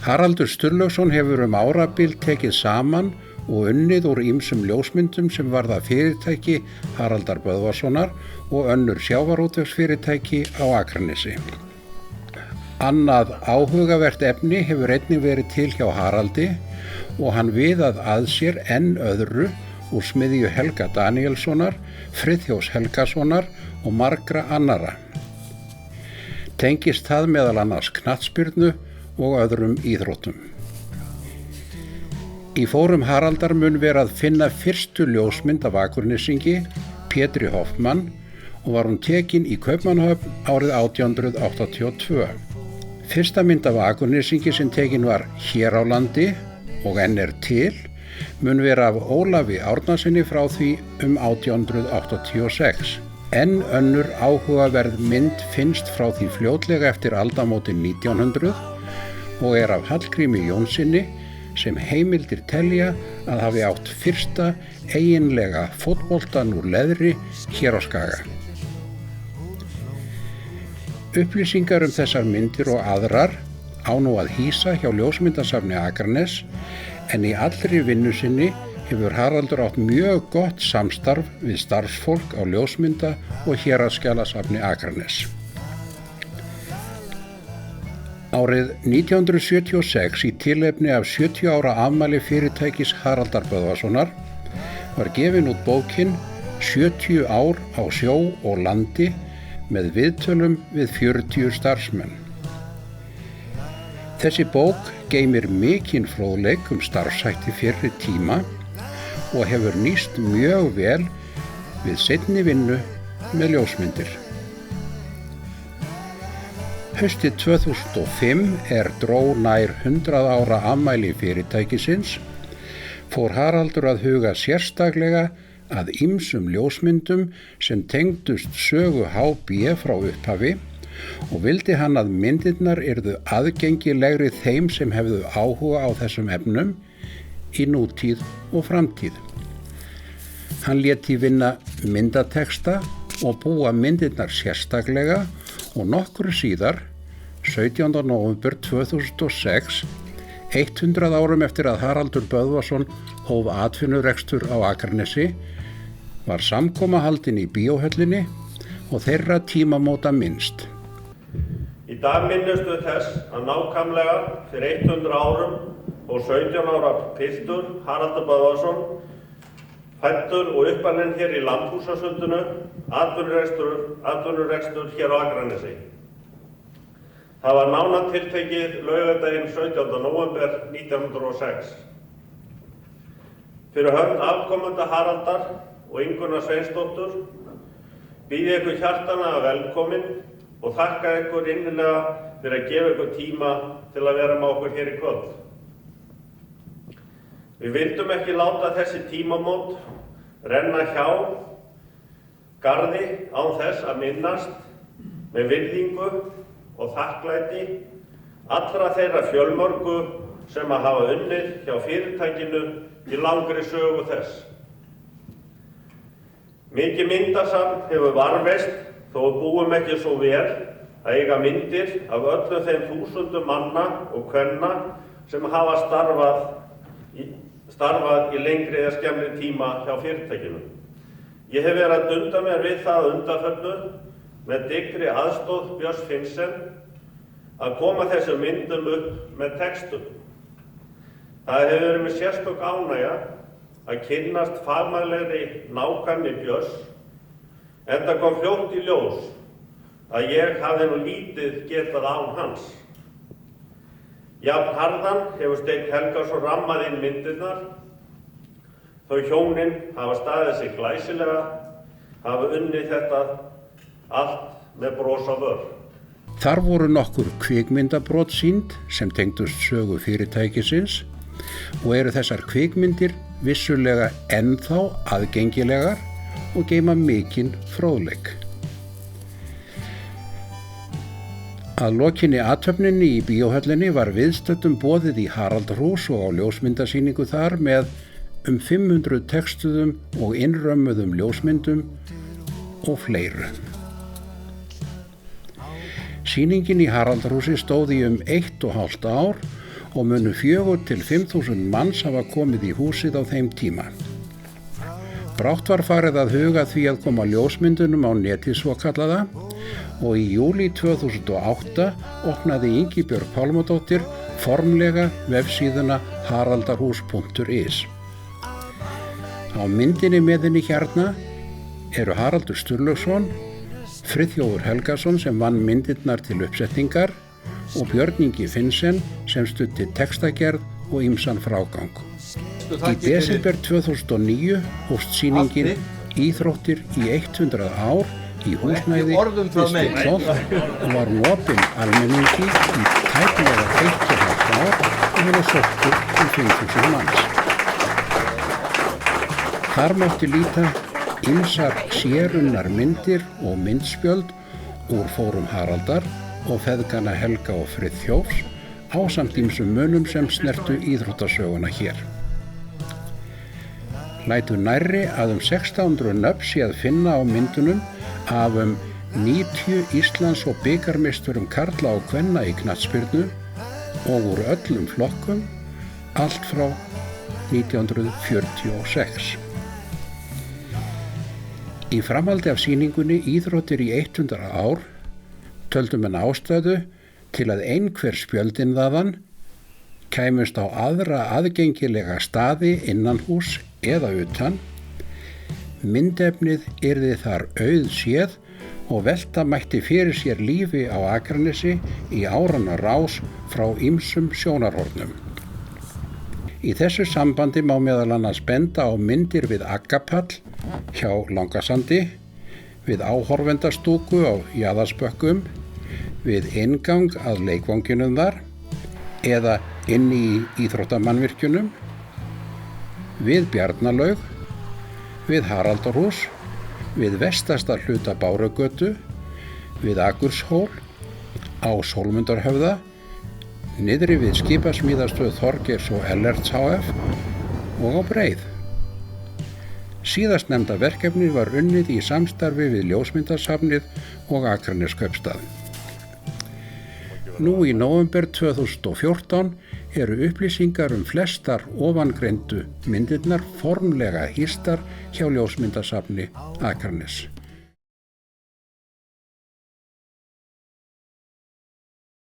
Haraldur Sturlaugsson hefur árabil tekið saman og unnið úr ýmsum ljósmyndum sem varða fyrirtæki Haraldar Böðvarssonar og önnur sjávarútvegsfyrirtæki á Akranesi. Annað áhugavert efni hefur einnig verið til hjá Haraldi og hann viðað að sér enn öðru úr smiðju Helga Daníelssonar, Friðþjófs Helgasonar og margra annara. Tengist það meðal annars knattspyrnu og öðrum íþróttum. Í fórum Haraldar mun vera að finna fyrstu ljósmynd af Akurnesingi, Pétri Hoffmann, og var hún tekin í Kaupmannahöfn árið 1882. Fyrsta mynd af Akurnesingi sem tekin var hér á landi og enn til, mun vera af Ólafi Árnasyni frá því 1886. Enn önnur áhugaverð mynd finnst frá því fljótlega eftir aldamótin 1900 og af Hallgrími Jónssyni sem heimildir telja að hafi átt fyrsta eiginlega fótboltann úr leðri hér á Skaga. Upplýsingar þessar myndir og aðrar á nú að hýsa hjá Ljósmyndasafni Akraness, en í allri vinnu sinni hefur Haraldur átt mjög gott samstarf við starfsfólk á Ljósmynda- og Héraðsskjalasafni Akraness. Árið 1976 í tilefni af 70 ára afmæli fyrirtækis Haraldar Böðvarssonar var gefin út bókin 70 ár á sjó og landi með viðtölum við 40 starfsmenn. Þessi bók geymir mikinn fróðleik starfshætti fyrri tíma og hefur nýst mjög vel við seinni vinnu með ljósmyndir. Haustið 2005 dró nær 100 ára afmæli fyrirtækisins, fór Haraldur að huga sérstaklega að ýmsum ljósmyndum sem tengdust sögu HB frá upphafi og vildi hann að myndirnar yrðu aðgengilegri þeim sem hefðu áhuga á þessum efnum í nútíð og framtíð. Hann lét því vinna myndatexta og búa myndirnar sérstaklega og nokkru síðar, 17. nóvember 2006, 100 árum eftir að Haraldur Böðvarsson hóf atvinnurekstur á Akranesi, var samkoma haldin í Bíóhöllinni og þeirra tímamóta minnst. Í dag minnumst við þess að nákvæmlega fyrir 100 árum og 17 ára piltur Haraldur Böðvarsson, fæddur og uppalinn hér í Lambhúsasundinu, atvinnurekstur hér á Akranesi. Það var nánar tiltekið laugardaginn 17. nóvember 1906. Fyrir hönd afkomenda Haraldar og Ingunnar Sveinsdóttur býð ég ykkur hjartanlega velkomin og þakka ykkur innilega fyrir að gefa ykkur tíma til að vera með okkur hér í kvöld. Við vildum ekki láta þessi tímamót renna hjá garði án þess að minnast með virðingu og þakklæti allra þeirra fjölmörgu sem að hafa unnið hjá fyrirtækinu í langri sögu þess. Mikið myndasafn hefur varðveist þó við búum ekki svo vel að eiga myndir af öllum þeim þúsundum manna og kvenna sem hafa starfað í lengri eða skemmri tíma hjá fyrirtækinu. Ég hef verið að dunda mér við það undanförnu með dyggri aðstoð Björns Finnsen að koma þessum myndum upp með textum. Það hefur verið með sérstök ánægja að kynnast fagmannlegri nákvæmni Björns, enda kom fljótt í ljós að ég hafði nú lítið getað án hans. Jafn harðan hefur Steinn Helgason rammað inn myndirnar. Þau hjónin hafa staðið sig glæsilega, hafa unnið þetta allt með bros á vör. Þar voru nokkur kvikmyndabrot sýnd sem tengdust sögu fyrirtækisins og þessar kvikmyndir vissulega ennþá aðgengilegar og geyma mikinn fróðleik. Að lokinni athöfninni í Bíóhöllinni var viðstöddum boðið í Haraldarhús og á ljósmyndasýningu þar með 500 textuðum og innrömmuðum ljósmyndum og fleiru. Sýningin í Haraldarhúsi stóð í 1,5 ár og munu 4.000 til 5.000 manns hafa komið í húsið á þeim tíma. Brátt var farið að huga því að koma ljósmyndunum á netið svokallaða og í júlí 2008 opnaði Ingibjörg Pálmadóttir formlega vefsíðuna haraldarhús.is. Á myndinni með henni hérna eru Haraldur Sturlaugsson, Friðþjófur Helgason sem vann myndirnar til uppsetningar og Björn Ingi Finnsen sem studdi textagerð og ýmsan frágang. Í desember 2009 hófst sýningin Íþróttir í 100 ár í húsnæði við Stóll og var opin almenningi í tæplega 1,5 ár og hefur sóttur um 5.000 manns. Þar mátti líta ýmsar sérunnar myndir og myndspjöld úr fórum Haraldar og feðgana Helga og Friðþjófs ásamt ýmsum munum sem snertu íþróttasöguna hér. Lætur nærri að 1600 nöfn sé að finna á myndunum af 90 Íslands- og bikarmeisturum karla og kvenna í knattspyrnu og úr öllum flokkum allt frá 1946. Í framhaldi af sýningunni Íþróttir í 100 ár töldu menn ástæðu til að einhver spjöldin þaðan kæmust á aðra aðgengilega staði innanhús eða utan, myndefnið yrði þar auðséð og velta mætti fyrir sér lífi á Akranesi í áranna rás frá ýmsum sjónarhornum. Í þessu sambandi má meðal annars benda á myndir við Aggapall hjá Langasandi, við áhorfendastúku á Jaðarsbökkum, við inngang að leikvanginum þar eða inni í íþróttamannvirkjunum, við Bjarnalaug, við Haraldarhús, við vestasta hluta Bárugötu, við Akurshól, á Sólmundarhöfða, niðri við skipasmíðastöð Þorgeirs og Ellerts HF og á Breið. Síðastnefnda verkefnið var unnið í samstarfi við Ljósmyndasafnið og Akraneskaupstað. Nú í nóvember 2014 eru upplýsingar flestar ofangreindu myndirnar formlega hýstar hjá Ljósmyndasafni Akranes.